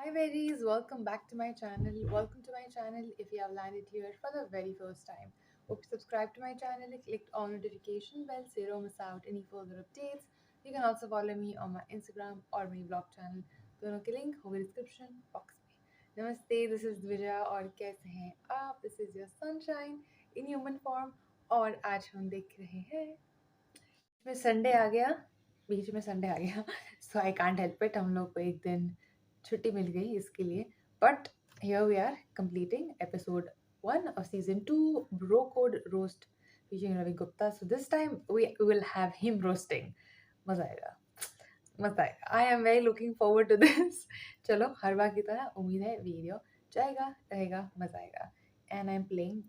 Hi Berries, welcome back to my channel. Welcome to my channel if you have landed here for the very first time. Hope you subscribe to my channel, clicked on notification bell so you don't miss out any further updates. You can also follow me on my Instagram or my vlog channel. दोनों के link होगी description box में. नमस्ते, this is Dvija और कैसे हैं आप? This is your sunshine in human form और आज हम देख रहे हैं में संडे आ गया बीच में संडे आ गया सो आई कांट हेल्प इट. हम लोग को एक दिन छुट्टी मिल गई इसके लिए. But here we are completing episode 1 of season 2 Bro Code Roast featuring Ravi Gupta. So this time we will have him roasting. मजा आएगा, मजा आएगा. I am very looking forward to this. चलो हर बार की तरह उम्मीद है वीडियो जाएगा, रहेगा, मजा आएगा. एंड आई एम प्लेइंग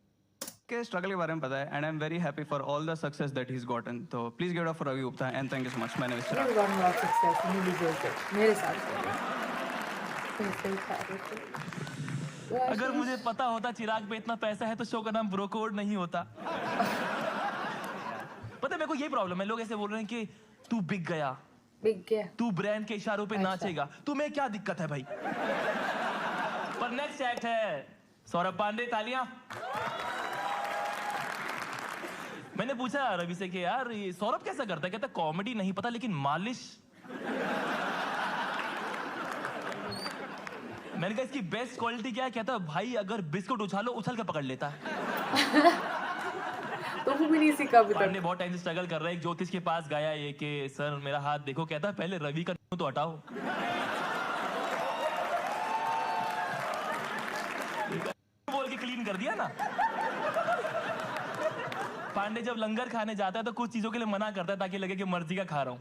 के स्ट्रगल के बारे में पता है and I am very happy for all the success that he is gotten. तो please give it up for Ravi Gupta and thank you so much. My name is Chirag. Got lot of success and he deserves it मेरे साथ. अगर मुझे पता होता चिराग पे इतना पैसा है तो शो का नाम ब्रो कोड नहीं होता. पता है मेरे को ये प्रॉब्लम है, लोग ऐसे बोल रहे हैं कि तू बिक गया, तू ब्रांड के इशारों पे नाचेगा, तुम्हें क्या दिक्कत है भाई. पर नेक्स्ट एक्ट है सौरभ पांडे. तालियां. मैंने पूछा रवि से कि यार ये सौरभ कैसा करता है. कहता कॉमेडी नहीं पता लेकिन मालिश. मैंने कहा इसकी बेस्ट क्वालिटी क्या है. कहता भाई अगर बिस्कुट उछालो उछल के पकड़ लेता है. तो वो भी नहीं सीखा अभी तक. पांडे बहुत टाइम से स्ट्रगल कर रहा है. एक ज्योतिष के पास गया ये कि सर मेरा हाथ देखो. कहता पहले रवि का तो हटाओ. बोल के क्लीन कर दिया ना. पांडे जब लंगर खाने जाता है तो कुछ चीजों के लिए मना करता है ताकि लगे कि मर्जी का खा रहा हूं.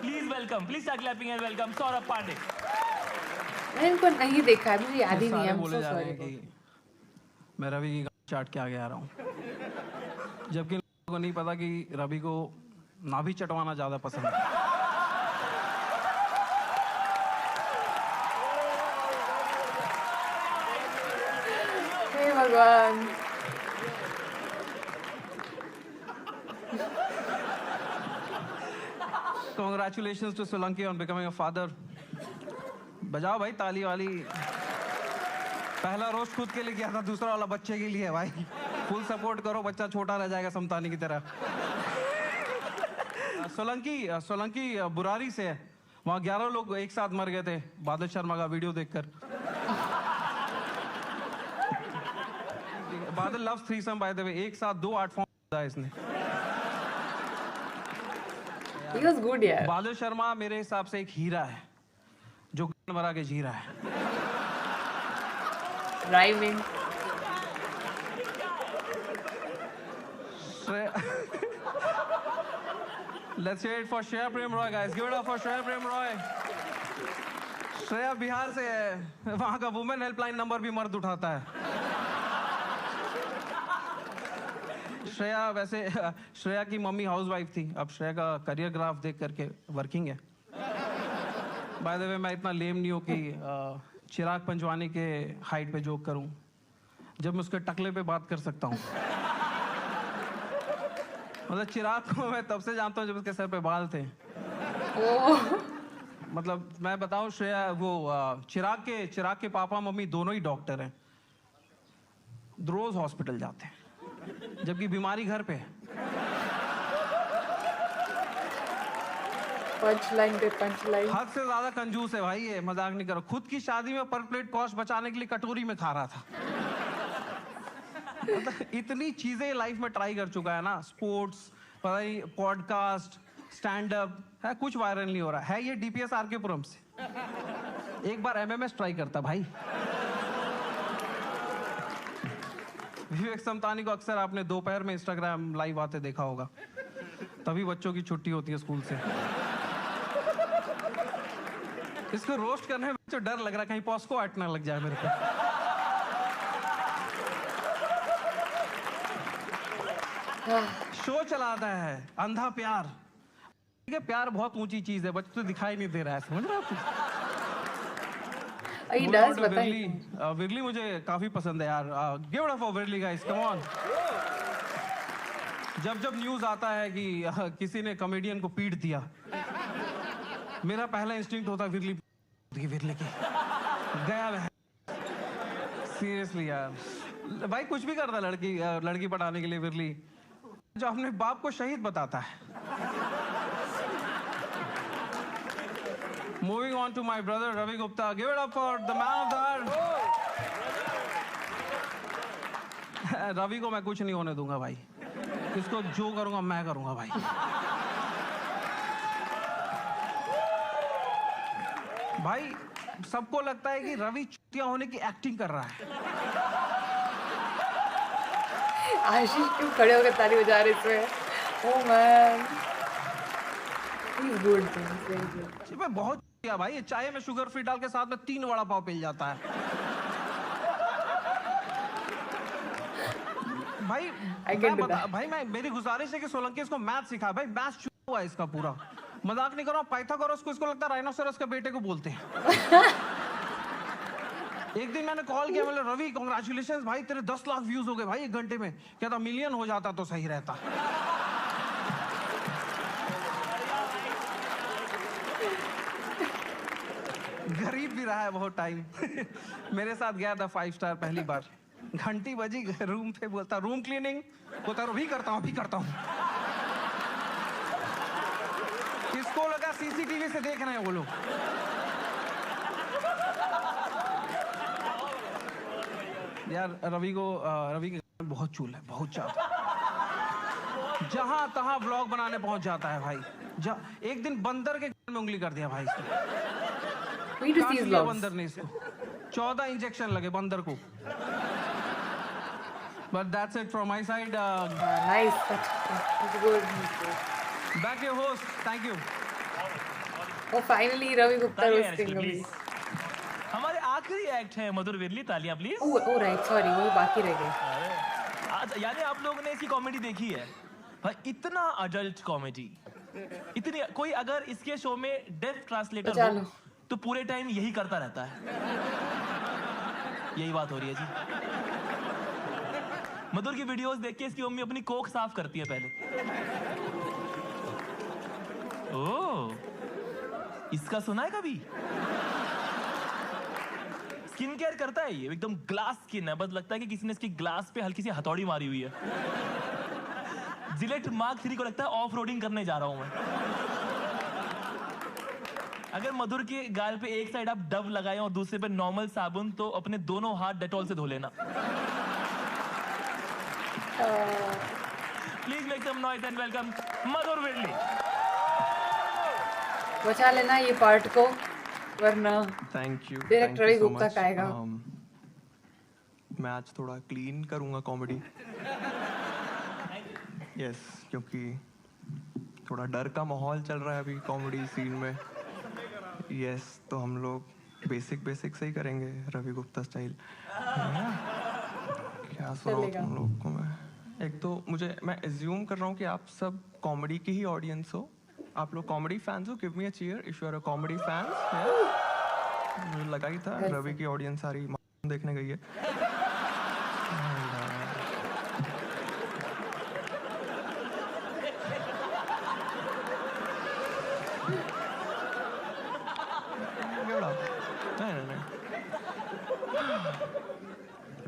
Please welcome, please start clapping and welcome Saurabh Pandey. मैंने इनको नहीं देखा है, मुझे याद ही नहीं है. बोले जा रहे हैं कि मैं रवि की चाट के आगे आ रहा हूँ, जबकि लोगों को नहीं पता कि रवि को नाभि चटवाना ज्यादा पसंद है. हे भगवान. Congratulations to Solanki on becoming a father. बजाओ भाई ताली वाली. पहला रोस्ट खुद के लिए किया था, दूसरा वाला बच्चे के लिए है भाई. फुल सपोर्ट करो, बच्चा छोटा रह जाएगा समतानी की तरह. सोलंकी बुरारी से है. वहाँ 11 लोग एक साथ मर गए थे बादल शर्मा का वीडियो देखकर. बादल loves threesome by the way. एक साथ 2 आर्ट फॉर्म किया इसने. He was good यार. बादल शर्मा मेरे हिसाब से एक हीरा है जो गन मरा के जी रहा है. Rhyming. Let's hear it for Shreya Prem Roy, guys. Give it up for Shreya Prem Roy. Shreya Bihar से है. वहाँ का वुमेन हेल्पलाइन नंबर भी मर्द उठाता है. श्रेया की मम्मी हाउसवाइफ थी. अब श्रेया का करियर ग्राफ देख करके वर्किंग है. बाय द वे मैं इतना लेम नहीं हूँ कि चिराग पंजवानी के हाइट पे जोक करूँ जब मैं उसके टकले पे बात कर सकता हूँ. मतलब चिराग को मैं तब से जानता हूँ जब उसके सर पे बाल थे. मतलब मैं बताऊँ श्रेया वो चिराग के पापा मम्मी दोनों ही डॉक्टर हैं. रोज हॉस्पिटल जाते हैं जबकि बीमारी घर पे है. पंचलाइन पे पंचलाइन. हद से ज्यादा कंजूस है भाई ये. मजाक नहीं करो. खुद की शादी में पर प्लेट कॉस्ट बचाने के लिए कटोरी में खा रहा था. मतलब इतनी चीजें लाइफ में ट्राई कर चुका है ना. स्पोर्ट्स, पता नहीं, पॉडकास्ट, स्टैंड अप है. कुछ वायरल नहीं हो रहा है. ये डीपीएस आरके पुरम से. एक बार एमएमएस ट्राई करता भाई. विवेक समतानी को अक्सर आपने दोपहर में इंस्टाग्राम लाइव आते देखा होगा. तभी बच्चों की छुट्टी होती है स्कूल से. इसको रोस्ट करने में तो डर लग रहा है कहीं पॉस्को अट ना लग जाए मेरे को. शो चलाता है अंधा प्यार. ठीक है, प्यार बहुत ऊंची चीज है, बच्चे तो दिखाई नहीं दे रहा है. समझ रहे हो. He does, बताइए. विरली मुझे काफी पसंद है यार. Give it up for Virli guys, come on. जब जब न्यूज आता है कि किसी ने कॉमेडियन को पीट दिया, मेरा पहला इंस्टिंक्ट होता है विरली की गया वह। सीरियसली यार भाई, कुछ भी करता लड़की पटाने के लिए विरली, जो अपने बाप को शहीद बताता है। Moving on to my brother Ravi Gupta, give it up for the man of the hour. Ravi को मैं कुछ नहीं होने दूंगा भाई, इसको जो करूंगा मैं करूंगा भाई। भाई सबको लगता है कि रवि चुतिया होने की एक्टिंग कर रहा है। आशीष क्यों खड़े होकर ताली बजा रहे इसमें? Oh man, good very good. मैं बहुत चुतिया भाई, चाय में शुगर फ्री डाल के साथ में 3 वड़ा पाव पिल जाता है भाई। भाई मैं मेरी गुजारिश है कि सोलंकी इसको मैथ सिखा भाई, मैथ शुरू हुआ है इसका पूरा। मजाक नहीं कर रहा हूँ, पाइथागोरस को इसको लगता है राइनोसेरस के बेटे को बोलते हैं। एक दिन मैंने कॉल किया, बोले रवि कांग्रेचुलेशंस भाई, तेरे 10 लाख व्यूज हो गए भाई 1 घंटे में। कहता मिलियन हो जाता तो सही रहता। गरीब भी रहा है बहुत टाइम। मेरे साथ गया था 5 स्टार पहली बार, घंटी बजी, रूम पे बोलता रूम क्लीनिंग, बोलता अभी करता हूँ। किसको लगा सीसीटीवी से देख रहे हैं वो लोग। यार रवि के बहुत चूल है, बहुत ज्यादा। जहां तहां ब्लॉग बनाने पहुंच जाता है भाई। एक दिन बंदर के में उंगली कर दिया भाई इसने। बंदर ने इसको 14 इंजेक्शन लगे बंदर को। But that's it from my side. Nice. That's good. Back your host. Thank you. Oh, finally Ravi Gupta roasting में। हमारे आखिरी एक्ट है मधुर विरली, तालियां प्लीज। ओह राइट, सॉरी वो बाकी रह गए। आज यानी आप लोगों ने इसकी कॉमेडी देखी है भाई, इतना अडल्ट कॉमेडी, इतनी। कोई अगर इसके शो में डेफ ट्रांसलेटर हो तो पूरे टाइम यही करता रहता है। यही बात हो रही है जी। मधुर की वीडियोस देख के इसकी मम्मी अपनी कोख साफ करती है पहले। ओह, इसका सुना है कभी? स्किन केयर करता है ये, एकदम ग्लास स्किन है, बस लगता है कि किसी ने इसकी ग्लास पे हल्की सी हथौड़ी मारी हुई है। जिलेट मार्क 3 को लगता है ऑफ रोडिंग करने जा रहा हूं मैं। अगर मधुर के गाल पे एक साइड आप डव लगाए और दूसरे पे नॉर्मल साबुन, तो अपने दोनों हाथ डेटॉल से धो लेना। Please make some noise and welcome Madhur Virli. बचा लेना ये पार्ट को, वरना thank you direct Ravi Gupta का आएगा। मैं आज थोड़ा क्लीन करूंगा कॉमेडी। यस, क्योंकि थोड़ा डर का माहौल चल रहा है अभी कॉमेडी सीन में। यस, तो हम लोग बेसिक से ही करेंगे रवि गुप्ता स्टाइल। क्या सुनाऊं तुम लोग को मैं? एक तो मैं एज्यूम कर रहा हूँ कि आप सब कॉमेडी की ही ऑडियंस हो। आप लोग कॉमेडी फैंस हो? Give me a cheer if you are a comedy fans. मुझे लगा ही था रवि की ऑडियंस सारी देखने गई है।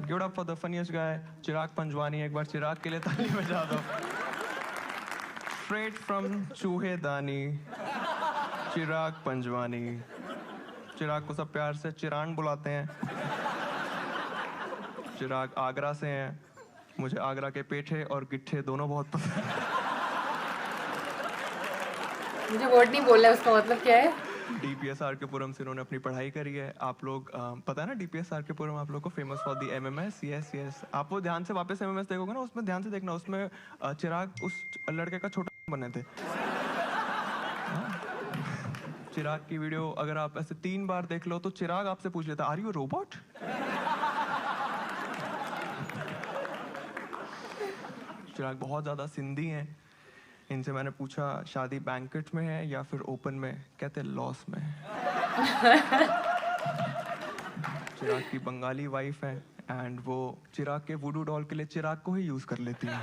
Give it up for the funniest guy, चिराग पंजवानी। एक बार चिराग के लिए ताली बजा दो। Straight from चूहेदानी, चिराग पंजवानी। चिराग को सब प्यार से चिरान बुलाते हैं। चिराग आगरा से हैं। मुझे आगरा के पेठे और गिट्ठे दोनों बहुत पसंद हैं। मुझे वर्ड नहीं बोलना है, उसका मतलब क्या है? DPSR के पुरम से उन्होंने अपनी पढ़ाई करी है। आप लोग पता है ना DPSR के पुरम आप लोग को famous for the MMS। Yes, आप वो ध्यान से वापस MMS देखोगे ना, उसमें ध्यान से देखना, उसमें चिराग उस लड़के का छोटा बने थे। चिराग की वीडियो अगर आप ऐसे 3 बार देख लो तो चिराग आपसे पूछ लेता, आर यू रोबोट? चिराग बहुत ज्यादा सिंधी हैं। इनसे मैंने पूछा शादी बैंकेट में है या फिर ओपन में? कहते लॉस में। चिराग की बंगाली वाइफ है एंड वो चिराग के वुडू डॉल के लिए चिराग को ही यूज कर लेती है।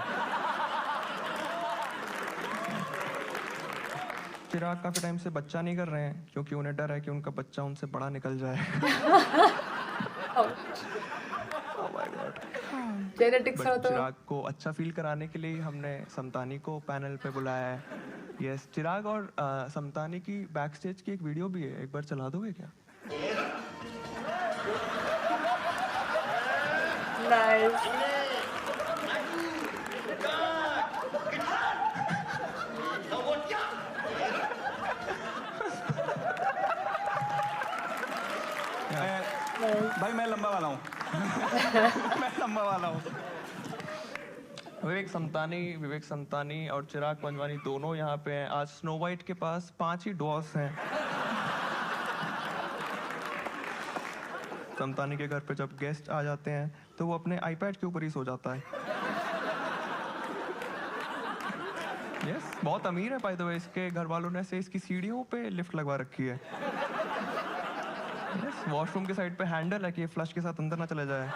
चिराग काफी टाइम से बच्चा नहीं कर रहे हैं क्योंकि उन्हें डर है कि उनका बच्चा उनसे बड़ा निकल जाए। जेनेटिक्स बट हो तो चिराग को अच्छा फील कराने के लिए हमने समतानी को पैनल पे बुलाया है। यस, चिराग और समतानी की बैक स्टेज की एक वीडियो भी है, एक बार चला दोगे क्या? नाइस। भाई मैं लंबा वाला हूँ। मैं लंबा वाला हूँ। विवेक समतानी और चिराग पंजवानी दोनों यहाँ पे हैं। आज स्नो वाइट के पास 5 ही डॉग्स हैं। समतानी के घर पे जब गेस्ट आ जाते हैं तो वो अपने आईपैड के ऊपर ही सो जाता है। यस, बहुत अमीर है बाय द वे। इसके घर वालों ने से इसकी सीढ़ियों पे लिफ्ट लगवा रखी है। यस, वॉशरूम के साइड पे हैंडल है कि ये फ्लश के साथ अंदर ना चले जाए।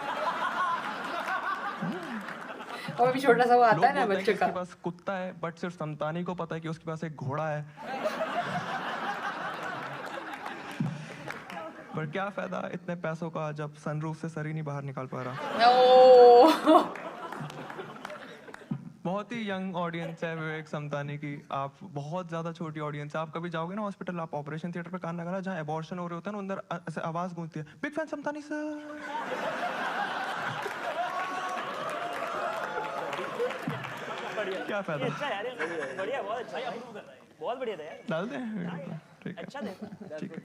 और अभी छोटा सा वो आता है ना लोग बोलते हैं कि बच्चे का। इसके पास कुत्ता है, बट सिर्फ समतानी को पता है कि उसके पास एक घोड़ा है। पर क्या फायदा इतने पैसों का जब सनरूफ से सर ही नहीं बाहर निकाल पा रहा। ओह बहुत ही यंग ऑडियंस है विवेक समतानी की। आप बहुत ज्यादा छोटी ऑडियंस है। आप कभी जाओगे ना हॉस्पिटल, आप ऑपरेशन थिएटर पे कान लगाना, जहाँ एबॉर्शन हो रहे होता है ना, अंदर ऐसे आवाज गूंजती है, बिग फैन समतानी सर। क्या फायदा? अच्छा यार, बढ़िया, बहुत अच्छा है, बहुत बढ़िया था यार। डाल दें? ठीक है, अच्छा था। ठीक है,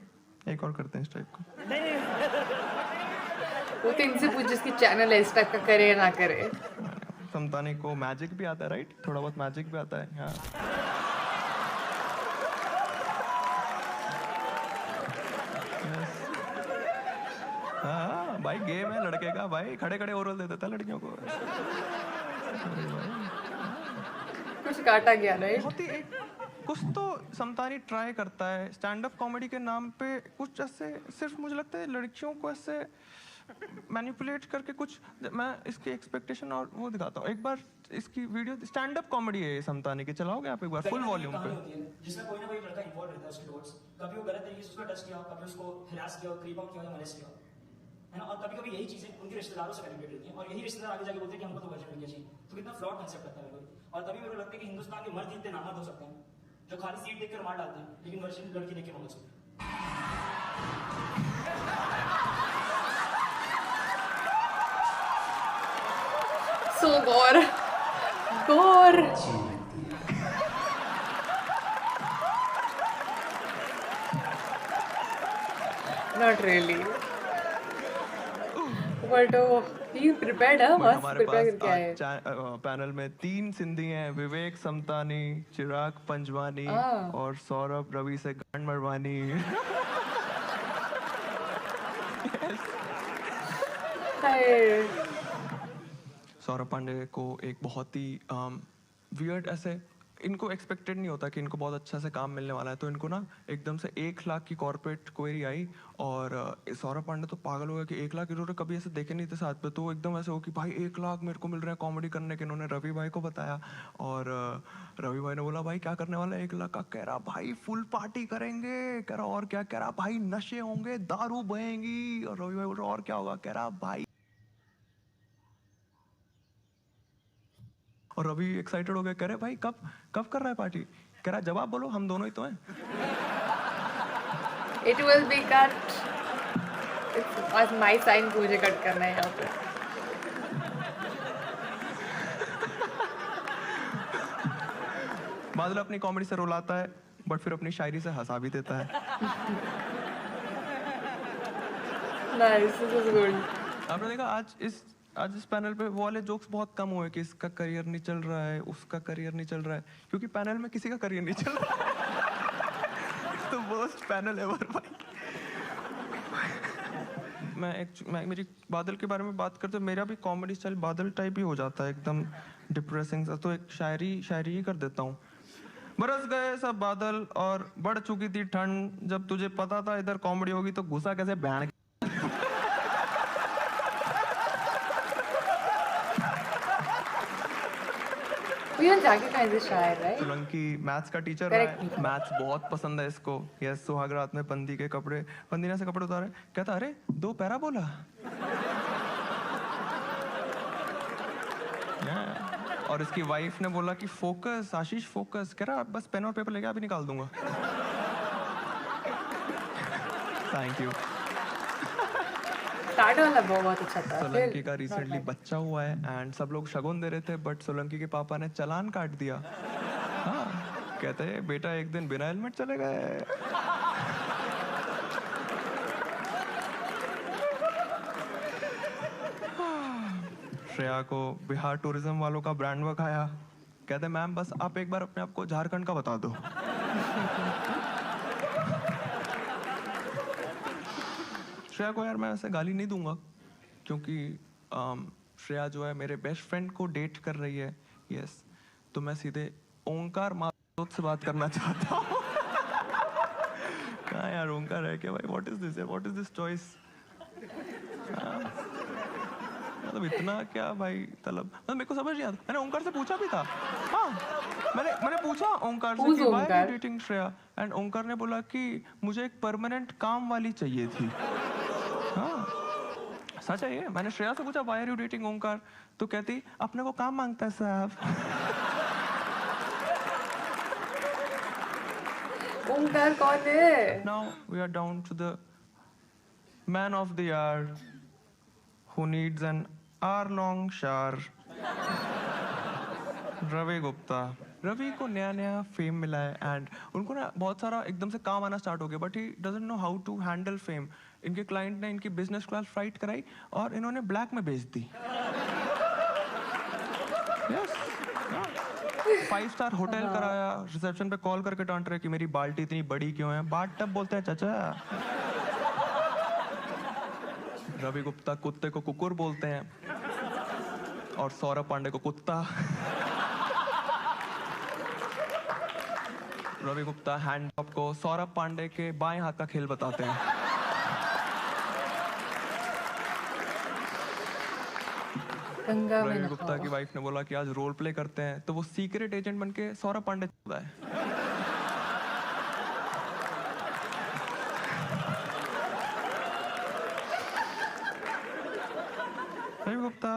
एक और करते हैं इस टाइप को। नहीं नहीं वो तो इनसे पूछ जिसकी चैनल है इस टाइप का करे या ना करे। समतानी को मैजिक भी आता है, राइट? थोड़ा बहुत मैजिक भी आता है। हाँ, हाँ भाई, गेम है लड़के का भाई। खड़े खड़े ओरल दे देता है लड़कियों को। कुछ काटा गया राइट। बहुत ही कुछ तो समतानी ट्राई करता है स्टैंड अप कॉमेडी के नाम पे। कुछ ऐसे सिर्फ मुझे लगता है लड़कियों को ऐसे मैनिपुलेट करके कुछ। मैं इसकी एक्सपेक्टेशन और वो दिखाता हूँ। एक बार इसकी वीडियो, स्टैंड अप कॉमेडी है ये समतानी की, चलाओगे आप एक बार फुल वॉल्यूम पे? जिसमें कोई ना कोई लड़का इन्वॉल्व रहता है उसके टुवर्ड्स। कभी वो गलत तरीके से उसका टच किया, कभी उसको हरास किया, क्रीप आउट किया या मोलेस्ट किया, है ना। और कभी कभी यही चीजें उनके रिश्तेदारों से कनेक्टेड रहती हैं और यही रिश्तेदार आगे जाके बोलते हैं कि हमको तो वर्जन मिल गया चाहिए। तो कितना फ्लॉड कांसेप्ट लगता है मेरे को। और तभी मेरे को लगता है कि हिंदुस्तान के मर्द इतने नामर्द हो सकते हैं जो खाली सीट देखकर मार डालते हैं, लेकिन वर्जन लड़की देख के नहीं हो सकते। So gore. Gore. Not really. But he prepared huh? But मस्त हमारे prepare पास करके आए। आज पैनल में 3 सिंधी हैं, विवेक समतानी, चिराग पंजवानी हाँ। और सौरभ रवि से गांड मरवानी। हाय। सौरभ पांडे को एक बहुत ही वियर्ड ऐसे, इनको एक्सपेक्टेड नहीं होता कि इनको बहुत अच्छा से काम मिलने वाला है, तो इनको ना एकदम से 1 लाख की कॉर्पोरेट क्वेरी आई और सौरभ पांडे तो पागल हो गया कि 1 लाख इन्होंने कभी ऐसे देखे नहीं थे साथ पे। तो वो एकदम ऐसे हो कि भाई 1 लाख मेरे को मिल रहा है कॉमेडी करने के। इन्होंने रवि भाई को बताया और रवि भाई ने बोला भाई क्या करने वाला है 1 लाख का? कह रहा भाई फुल पार्टी करेंगे। कह रहा और क्या? कह रहा भाई नशे होंगे, दारू बहेंगी। और रवि भाई बोल रहा और क्या होगा? कह रहा भाई, और रवि एक्साइटेड हो गया, कह रहे भाई कब कब कर रहा है पार्टी? कह रहा जवाब बोलो, हम दोनों ही तो हैं। It will be cut. It's आज my sign को मुझे कट करना है यहाँ पे। बादल अपनी कॉमेडी से रुलाता है बट फिर अपनी शायरी से हंसा भी देता है। Nice, this is good. आपने देखा आज इस पैनल पे वो वाले जोक्स बहुत कम हुए कि इसका करियर नहीं चल रहा है, उसका करियर नहीं चल रहा है, क्योंकि पैनल में किसी का करियर नहीं चल रहा है। तो वर्स्ट पैनल एवर भाई। मैं मेरी बादल के बारे में बात करते, मेरा भी कॉमेडी स्टाइल बादल टाइप ही हो जाता है, एकदम डिप्रेसिंग सा। तो एक शायरी ही कर देता हूँ। बरस गए सब बादल और बढ़ चुकी थी ठंड, जब तुझे पता था इधर कॉमेडी होगी तो गुस्सा कैसे band. Even Jackie Khan is a शायर, right? सोलंकी मैथ्स का टीचर Correct है, me. मैथ्स बहुत पसंद है इसको। यस, सुहाग रात में बंदी के कपड़े, बंदी ने से कपड़े उतारे, कहता अरे 2 पैरा बोला। Yeah. और इसकी वाइफ ने बोला कि फोकस आशीष फोकस, कह रहा बस पेन और पेपर लेके अभी निकाल दूंगा। Thank you. स्टार्ट वाला बहुत अच्छा था। सोलंकी का रिसेंटली बच्चा हुआ है एंड सब लोग शगुन दे रहे थे, बट सोलंकी के पापा ने चालान काट दिया। हाँ, कहते हैं बेटा एक दिन बिना हेलमेट चले गए। श्रेया को बिहार टूरिज्म वालों का ब्रांड वर्क आया, कहते मैम बस आप एक बार अपने आप को झारखंड का बता दो। श्रेया को यार मैं ऐसे गाली नहीं दूंगा, क्योंकि श्रेया जो है मेरे बेस्ट फ्रेंड को डेट कर रही है। यस, तो मैं सीधे ओंकार माधोत से बात करना चाहता हूँ। कहाँ यार ओंकार है क्या भाई? What is this, what is this choice? मतलब इतना क्या भाई तलब, मतलब मेरे को समझ नहीं आता। मैंने ओंकार से पूछा भी था। हाँ, मैंने पूछा ओंकार से कि why are you dating Shreya, and Omkar ने बोला कि मुझे एक परमानेंट काम वाली चाहिए थी। हाँ, सच है ये। मैंने श्रेया से पूछा व्हाई आर यू डेटिंग ओंकार, तो कहती अपने को काम मांगता है साहब। ओंकार कौन है? Now we are down to the man of the hour who needs an hour-long shower. Ravi Gupta. Ravi को नया नया फेम मिला है एंड उनको ना बहुत सारा एकदम से काम आना स्टार्ट हो गया, but he doesn't know how to handle fame. इनके क्लाइंट ने इनकी बिजनेस क्लास फ्लाइट कराई और इन्होंने ब्लैक में बेच दी। यस, 5 स्टार होटल कराया, रिसेप्शन पे कॉल करके डांट रहे कि मेरी बाल्टी इतनी बड़ी क्यों है। बाट टब बोलते हैं चाचा। रवि गुप्ता कुत्ते को कुकुर बोलते हैं और सौरभ पांडे को कुत्ता। रवि गुप्ता हैंड जॉब को सौरभ पांडे के बाएं हाथ का खेल बताते हैं। गंगा में रवि गुप्ता की वाइफ ने बोला कि आज रोल प्ले करते हैं, तो वो सीक्रेट एजेंट बन के सौरभ पांडे चलता है। रवि गुप्ता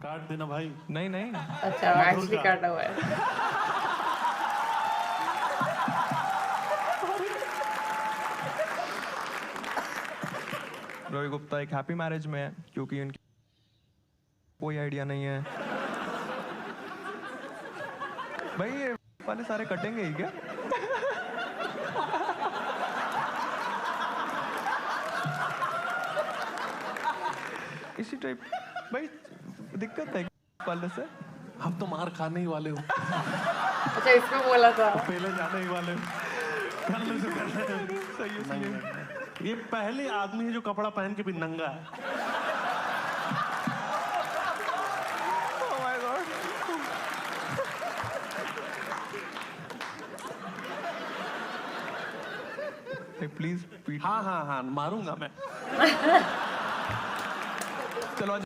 काट देना भाई। नहीं नहीं, अच्छा, एक्चुअली काटा हुआ है। रवि गुप्ता एक हैप्पी मैरिज में है क्योंकि उनकी कोई आइडिया नहीं है। भाई ये वाले सारे कटेंगे ही क्या? इसी टाइप भाई दिक्कत है वाले से। हम तो मार खाने ही वाले हो, अच्छा, इसमें बोला था। पहले जाने ही वाले हो। कर ले जो कर ले। सही है, सही है। ये पहले आदमी है जो कपड़ा पहन के भी नंगा है। Oh my God. प्लीज पीट। हाँ हाँ हाँ, मारूंगा मैं। चलो थैंक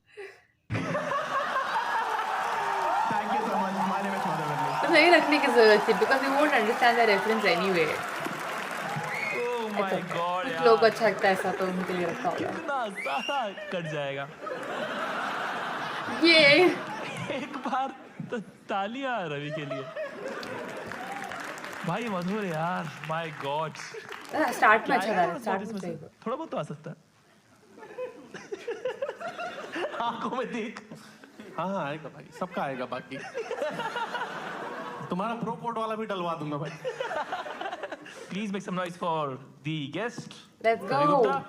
यू सो मच। हमारे में छोड़ो तो नहीं रखने की जरूरत थी, because you won't understand the reference anyway. Oh my God कुछ यार। लोग अच्छा लगता है ऐसा, तो उनके लिए रखा होगा। कितना सारा कट जाएगा। ये एक बार तो तालियां रवि के लिए। भाई मधुर यार, माय गॉड। स्टार्ट में अच्छा था, स्टार्ट में सही था। थोड़ा बहुत तो आ सकता है। आंखों में देख। हाँ हाँ आएगा भाई, सबका आएगा। बाकी तुम्हारा प्रो कोड वाला भी डलवा दूंगा भाई। Please make some noise for the guest. Let's Ravi go. Gupta.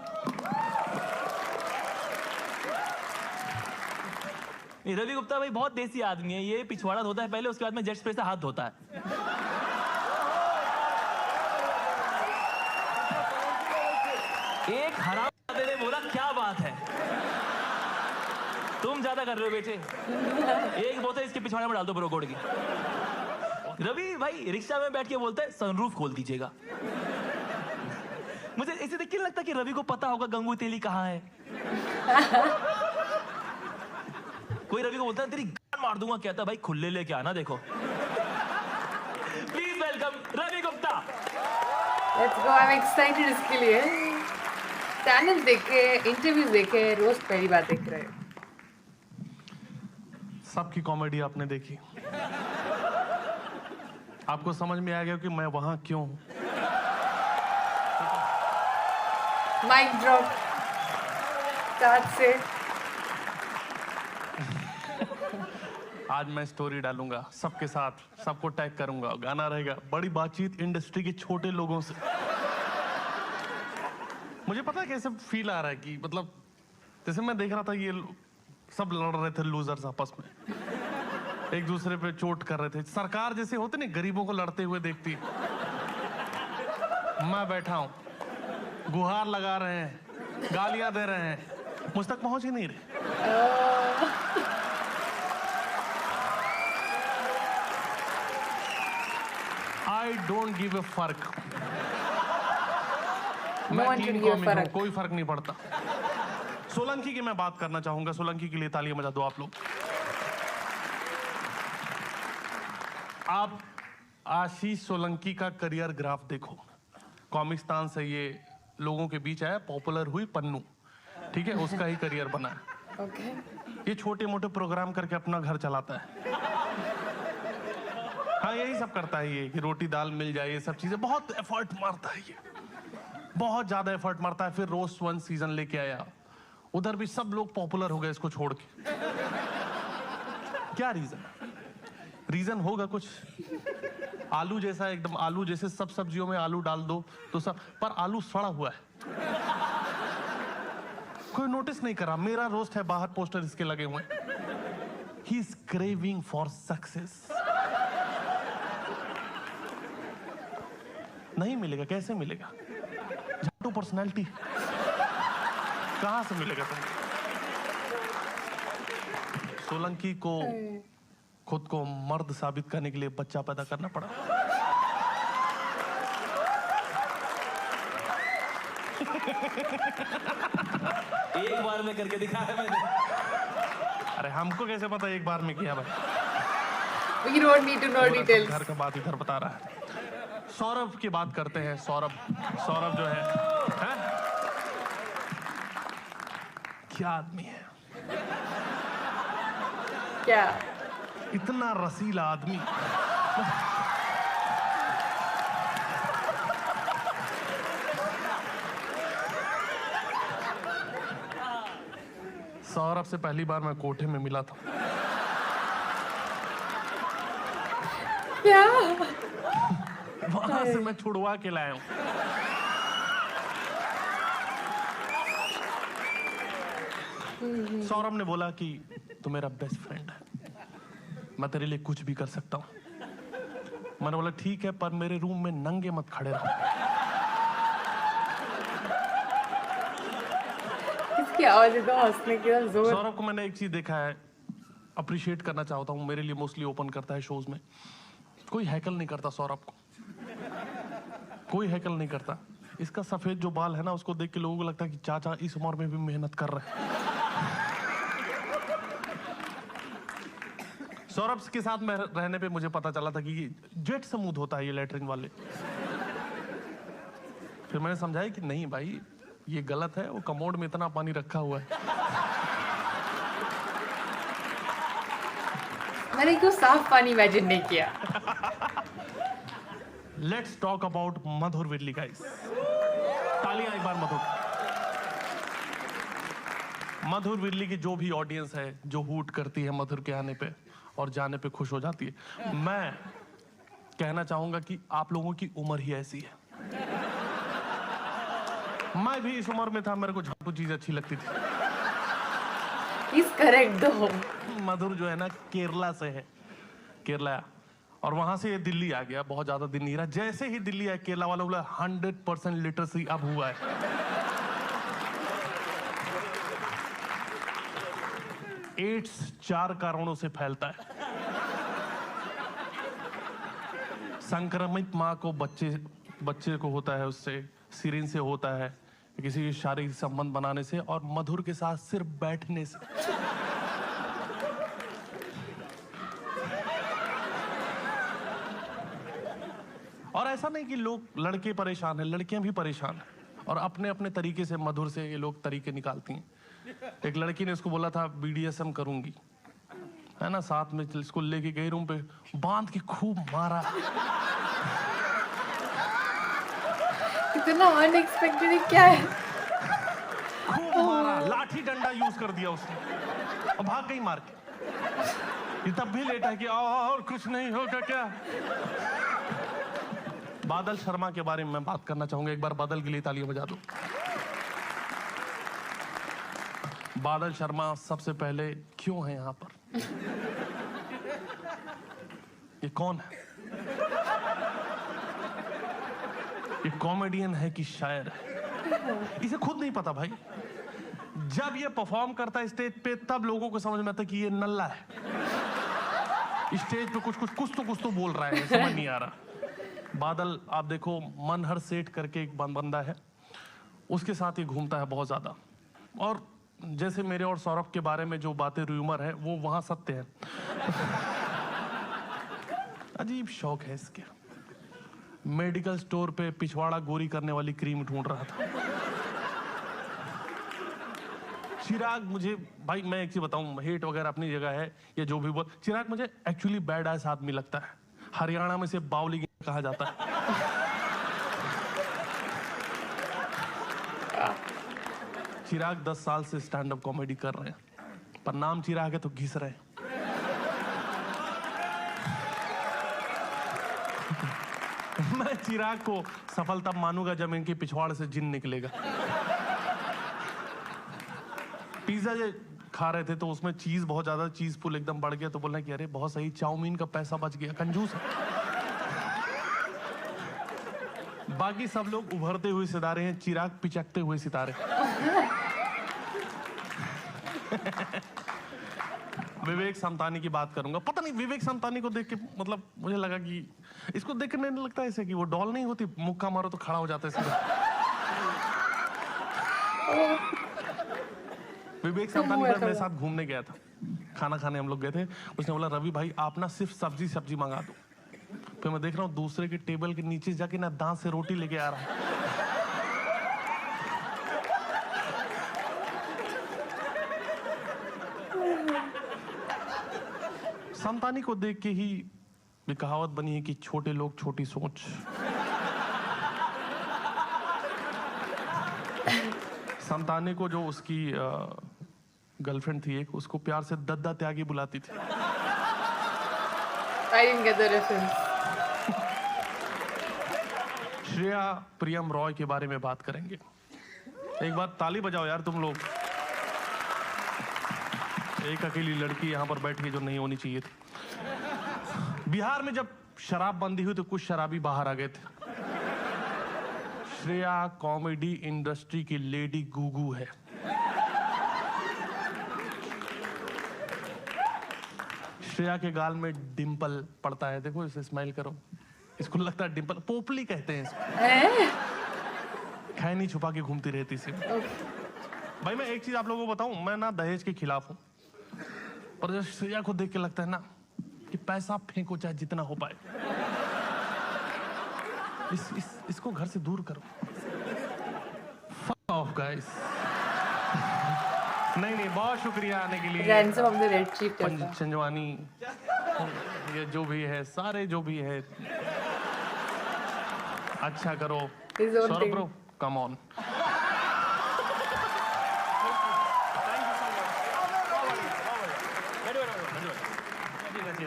ये रवि गुप्ता भाई बहुत देसी आदमी है। ये पिछवाड़ा धोता है पहले, उसके बाद में जेट स्प्रे से हाथ धोता है। एक हराम ने बोला क्या बात है, तुम ज्यादा कर रहे हो बेटे। एक बोतल इसके पिछवाड़े में डाल दो ब्रो कोड की। रवि भाई रिक्शा में बैठ के बोलता है सनरूफ खोल दीजिएगा। मुझे ऐसे देख के नहीं लगता कि रवि को पता होगा गंगू तेली कहाँ है। कोई रवि को बोलता है तेरी गांड मार दूंगा, कहता भाई खुले लेके आना। देखो please welcome Ravi Gupta. Let's go, I am excited इसके लिए। चैनल देखे, इंटरव्यूज देखे, रोज पहली बार देख रहे हो। सबकी कॉमेडी आपने देखी, आपको समझ में आ गया कि मैं वहां क्यों हूं। माइक ड्रॉप स्टार्ट से। आज मैं स्टोरी डालूंगा सबके साथ, सबको टैग करूंगा, गाना रहेगा, बड़ी बातचीत इंडस्ट्री के छोटे लोगों से। मुझे पता है कैसे फील आ रहा है कि मतलब जैसे मैं देख रहा था ये सब लड़ रहे थे लूजर्स आपस में, एक दूसरे पे चोट कर रहे थे। सरकार जैसे होते ना गरीबों को लड़ते हुए देखती, मैं बैठा हूं, गुहार लगा रहे हैं, गालियां दे रहे हैं, मुझ तक पहुंच ही नहीं रहे। आई डोंट गिव अ फर्क। मैं क्लीन कॉमिक हूं, कोई फर्क नहीं पड़ता। सोलंकी की मैं बात करना चाहूंगा, सोलंकी के लिए तालियां बजा दो आप लोग। आप आशीष सोलंकी का करियर ग्राफ देखो। कॉमिक्सतान से ये लोगों के बीच आया, पॉपुलर हुई पन्नू, ठीक है, उसका ही करियर बना है। ओके। ये छोटे मोटे प्रोग्राम करके अपना घर चलाता है। हाँ यही सब करता है ये, कि रोटी दाल मिल जाए, ये सब चीजें। बहुत एफर्ट मारता है ये, बहुत ज्यादा एफर्ट मारता है। फिर रोस्ट 1 सीजन लेके आया, उधर भी सब लोग पॉपुलर हो गए इसको छोड़ के। क्या रीजन? रीजन होगा कुछ। आलू जैसा, एकदम आलू जैसे, सब सब्जियों में आलू डाल दो तो सब, पर आलू सड़ा हुआ है, कोई नोटिस नहीं करा। मेरा रोस्ट है, बाहर पोस्टर इसके लगे हुए। He is craving for success. नहीं मिलेगा, कैसे मिलेगा? झाटू पर्सनैलिटी कहां से मिलेगा तुमको? सोलंकी को खुद को मर्द साबित करने के लिए बच्चा पैदा करना पड़ा। एक बार में करके दिखाया मैंने। अरे हमको कैसे पता एक बार में किया भाई? We don't need to know details. घर का बात इधर बता रहा है। सौरभ की बात करते हैं। सौरभ जो है क्या आदमी है, क्या? इतना रसीला आदमी। सौरभ से पहली बार मैं कोठे में मिला था। क्या? वहां से मैं छुड़वा के लाया हूं। सौरभ ने बोला कि तू मेरा बेस्ट फ्रेंड है, मैं तेरे लिए कुछ भी कर सकता हूं। मैंने बोला ठीक है, पर मेरे रूम में नंगे मत खड़े रहो। इसकी आवाज एकदम हंसने की और जोर। सौरभ को मैंने एक चीज देखा है, अप्रिशिएट करना चाहता हूं। मेरे लिए मोस्टली ओपन करता है शोज में, कोई हैकल नहीं करता सौरभ को, कोई हैकल नहीं करता। इसका सफेद जो बाल है ना, उसको देख के लोगों को लगता है कि चाचा इस उम्र में भी मेहनत कर रहे हैं। सौरभ के साथ में रहने पे मुझे पता चला था कि जेट स्मूथ होता है ये लैट्रिन वाले। फिर मैंने समझाया कि नहीं भाई ये गलत है, वो कमोड में इतना पानी रखा हुआ है। मैंने क्यों साफ पानी इमेजिन नहीं किया। Let's talk about Madhur Virli guys. तालियां एक बार मधुर विरली की जो भी ऑडियंस है, जो हूट करती है मधुर के आने पे और जाने पे खुश हो जाती है। मैं कहना चाहूंगा कि आप लोगों की उम्र ही ऐसी है। मैं भी इस उम्र में था, मेरे को झाटू चीज अच्छी लगती थी। He's correct though. मधुर जो है ना केरला से है, केरला, और वहां से ये दिल्ली आ गया। बहुत ज्यादा दिन नहीं रहा, जैसे ही दिल्ली आया केरला वाला बोला 100% लिटरेसी अब हुआ है। एड्स 4 कारणों से फैलता है। संक्रमित माँ को बच्चे को होता है, उससे सीरिन से होता है, किसी के शारीरिक संबंध बनाने से, और मधुर के साथ सिर्फ बैठने से। और ऐसा नहीं कि लोग लड़के परेशान हैं, लड़कियां भी परेशान हैं और अपने अपने तरीके से मधुर से ये लोग तरीके निकालती हैं। एक लड़की ने इसको बोला था BDSM करूंगी, है ना, साथ में इसको लेके गई रूम पे, बांध के खूब मारा। इतना अनएक्सपेक्टेड क्या है? खूब मारा, लाठी डंडा यूज कर दिया उसने और भाग गई मार के। ये तब भी लेटा है कि और कुछ नहीं होगा क्या। बादल शर्मा के बारे में मैं बात करना चाहूंगा, एक बार बादल के लिए तालियां बजा दो। बादल शर्मा सबसे पहले क्यों है यहाँ पर? ये कौन है? ये कॉमेडियन है कि शायर है? इसे खुद नहीं पता भाई। जब ये परफॉर्म करता है स्टेज पे तब लोगों को समझ में आता है कि ये नल्ला है। स्टेज पे कुछ तो बोल रहा है, समझ नहीं आ रहा। बादल आप देखो, मनहर सेठ करके एक बंदा है, उसके साथ ही घूमता है बहुत ज्यादा। और जैसे मेरे और सौरभ के बारे में जो बातें रूमर है वो वहां सत्य है। अजीब शौक है इसके। मेडिकल स्टोर पे पिछवाड़ा गोरी करने वाली क्रीम ढूंढ रहा था। चिराग मुझे, भाई मैं एक चीज बताऊं, हेट वगैरह अपनी जगह है, या जो भी बोल, चिराग मुझे एक्चुअली बैड एस आदमी लगता है। हरियाणा में से बावली कहा जाता है। चिराग 10 साल से स्टैंड अप कॉमेडी कर रहे हैं, पर नाम चिराग है तो घिस रहे हैं। मैं चिराग को सफल तब मानूंगा जब इनके पिछवाड़ से जिन निकलेगा। पिज्जा जो खा रहे थे तो उसमें चीज बहुत ज्यादा, चीज पुल एकदम बढ़ गया, तो बोलना कि अरे बहुत सही, चाउमीन का पैसा बच गया, कंजूस है। बाकी सब लोग उभरते हुए सितारे हैं, चिराग पिचकते हुए सितारे। विवेक समतानी की बात करूंगा। पता नहीं विवेक समतानी को देख के मतलब मुझे लगा कि इसको देख कर नहीं लगता ऐसे कि वो डॉल नहीं होती, मुक्का मारो तो खड़ा हो जाता है सीधा। विवेक समतानी मेरे साथ घूमने गया था, खाना खाने हम लोग गए थे। उसने बोला रवि भाई आप ना सिर्फ सब्जी मंगा दो। फिर मैं देख रहा हूँ दूसरे के टेबल के नीचे जाके ना दांत से रोटी लेके आ रहा है। समतानी को देख के ही ये कहावत बनी है कि छोटे लोग छोटी सोच। समतानी को जो उसकी गर्लफ्रेंड थी एक, उसको प्यार से दद्दा त्यागी बुलाती थी। I didn't get the reference. Shreya प्रियम रॉय के बारे में बात करेंगे। एक बार ताली बजाओ यार तुम लोग। एक अकेली लड़की यहाँ पर बैठी है जो नहीं होनी चाहिए थी। बिहार में जब शराब बंदी हुई तो कुछ शराबी बाहर आ गए थे। श्रेया कॉमेडी इंडस्ट्री की लेडी गुगू है। श्रेया के गाल में डिंपल पड़ता है, देखो इसे स्माइल करो, इसको लगता है डिंपल, पोपली कहते हैं इसको। खैनी छुपा के घूमती रहती सी। भाई मैं एक चीज आप लोगों को बताऊं, मैं ना दहेज के खिलाफ हूं, पर जब श्रेया को देख के लगता है ना कि पैसा फेंको चाहे जितना हो पाए, इसको घर से दूर करो। Fuck off guys। नहीं बहुत शुक्रिया आने के लिए। Ransom of the Red Chief Sanjwani, ये जो भी है, सारे जो भी है, अच्छा करो। Saurabh bro come on.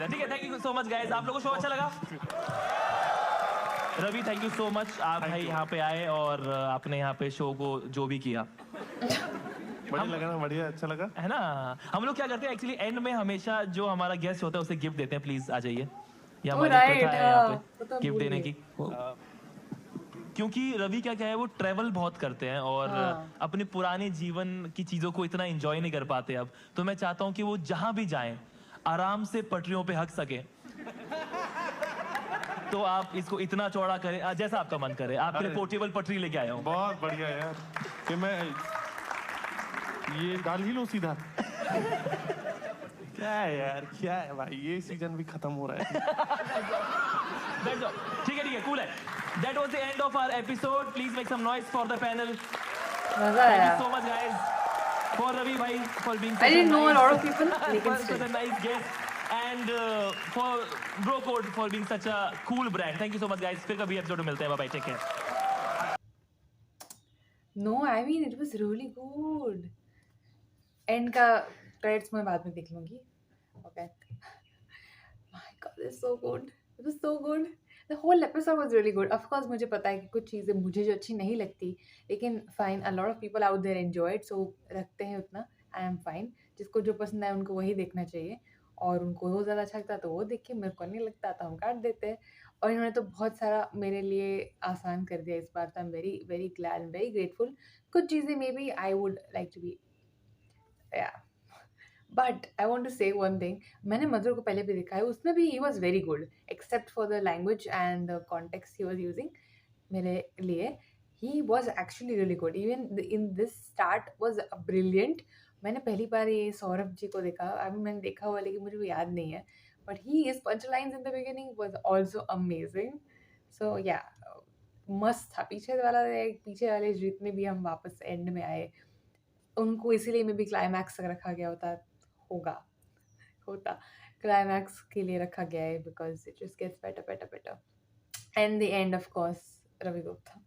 ठीक है, thank you so much guys. आप लोगों को शो अच्छा लगा? Ravi thank you so much, आप भाई यहाँ पे आए और आपने यहाँ पे शो को जो भी किया बढ़िया लगा ना? बढ़िया, अच्छा लगा है ना। हम लोग क्या करते हैं एक्चुअली, एंड में हमेशा जो हमारा गेस्ट होता है उसे गिफ्ट देते हैं। प्लीज आ जाइए, ये हमारी प्रथा है यहाँ पे गिफ्ट देने की। क्योंकि रवि क्या है, वो ट्रैवल बहुत करते हैं और अपने पुराने जीवन की चीजों को इतना एंजॉय नहीं कर पाते अब। तो मैं चाहता हूँ कि वो जहां भी जाएं आराम से पटरियों पे हक सके। तो आप इसको इतना चौड़ा करें जैसा आपका मन करे। आपके लिए पोर्टेबल पटरी लेके आया हूँ। बहुत बढ़िया यार, कि मैं ये डाल ही लो सीधा। क्या है यार, क्या है भाई, ये सीजन भी खत्म हो रहा है। That's all. ठीक है, cool है. That was the end of our episode. Please make some noise for the panel. मजा Thank आया. you so much, guys, for Ravi bhai for being I such didn't a know a nice, lot of people. for लेकिन such still. a nice guest, and for Bro Code for being such a cool brand. Thank you so much, guys. फिर कभी episode में मिलते हैं. Bye bye. Take care. No, I mean it was really good. End का credits मैं बाद में देख लूँगी. Okay. My God, it's so good. It was so good. The whole episode was really good. Of course, मुझे पता है कि कुछ चीज़ें मुझे जो अच्छी नहीं लगती, लेकिन fine. A lot of people out there enjoyed, so रखते हैं उतना. I am fine. जिसको जो पसंद है उनको वही देखना चाहिए. और उनको वो ज़्यादा अच्छा लगता तो वो देखे, मेरे को नहीं लगता तो हम काट देते हैं. और इन्होंने तो बहुत सारा मेरे लिए आसान कर दिया इस बार. तो I'm very very glad and very grateful. कुछ चीज़ें maybe I would like to be, yeah. But I want to say one thing. मैंने मधुर को पहले भी देखा है, उसमें भी he was very good except for the language and the context he was using. मेरे लिए he was actually really good. Even in this start was brilliant. मैंने पहली बार ये सौरभ जी को देखा. अभी मैंने देखा हुआ लेकिन मुझे वो याद नहीं है. But he is punch lines in the beginning was also amazing. So yeah मस्त था. पीछे वाले जितने भी हम वापस एंड में आए उनको इसीलिए में भी क्लाइमैक्स तक रखा गया होता क्लाइमैक्स के लिए रखा गया है because it just gets better and the end of course Ravi Gupta.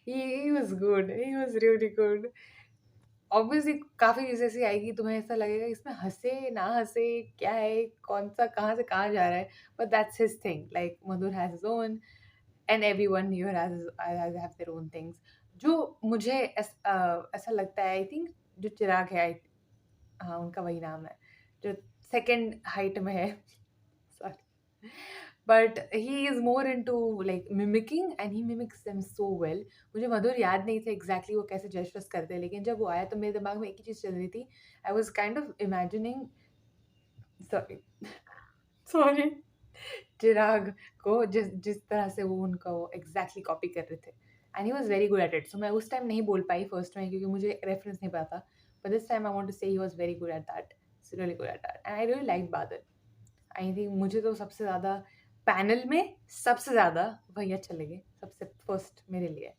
He was good. He was really good. Obviously काफ़ी चीज़ें ऐसी आएगी तुम्हें ऐसा लगेगा इसमें हंसे ना हंसे क्या है, कौन सा कहाँ से कहाँ जा रहा है. But that's his thing. Like Madhur has his own and everyone here have their own things. जो मुझे ऐसा लगता है, आई थिंक जो चिराग है, हाँ उनका वही नाम है, जो सेकंड हाइट में है. Sorry, but he is more into like mimicking and he mimics them so well. मुझे मधुर याद नहीं था एग्जैक्टली वो कैसे जेस्चर्स करते हैं, लेकिन जब वो आया तो मेरे दिमाग में एक ही चीज़ चल रही थी. I was kind of imagining, sorry Chirag को जिस तरह से वो उनका वो एग्जैक्टली कॉपी कर रहे थे. And he was very good at it. So मैं उस टाइम नहीं बोल पाई फर्स्ट में क्योंकि मुझे रेफरेंस नहीं पता था. But this time I want to say he was very good at that. Really good at that. And I really like Badal. I think मुझे तो सबसे ज़्यादा पैनल में सबसे ज़्यादा वही अच्छे लगे, सबसे फर्स्ट मेरे लिए.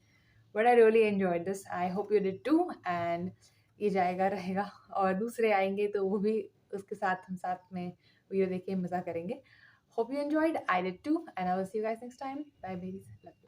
But I really enjoyed this. I hope you did too. And ये जाएगा रहेगा और दूसरे आएंगे तो वो भी उसके साथ हम साथ में वीडियो देख के मज़ा करेंगे. Hope you enjoyed. I did too. And I will see you guys next time. Bye, babies. Love you.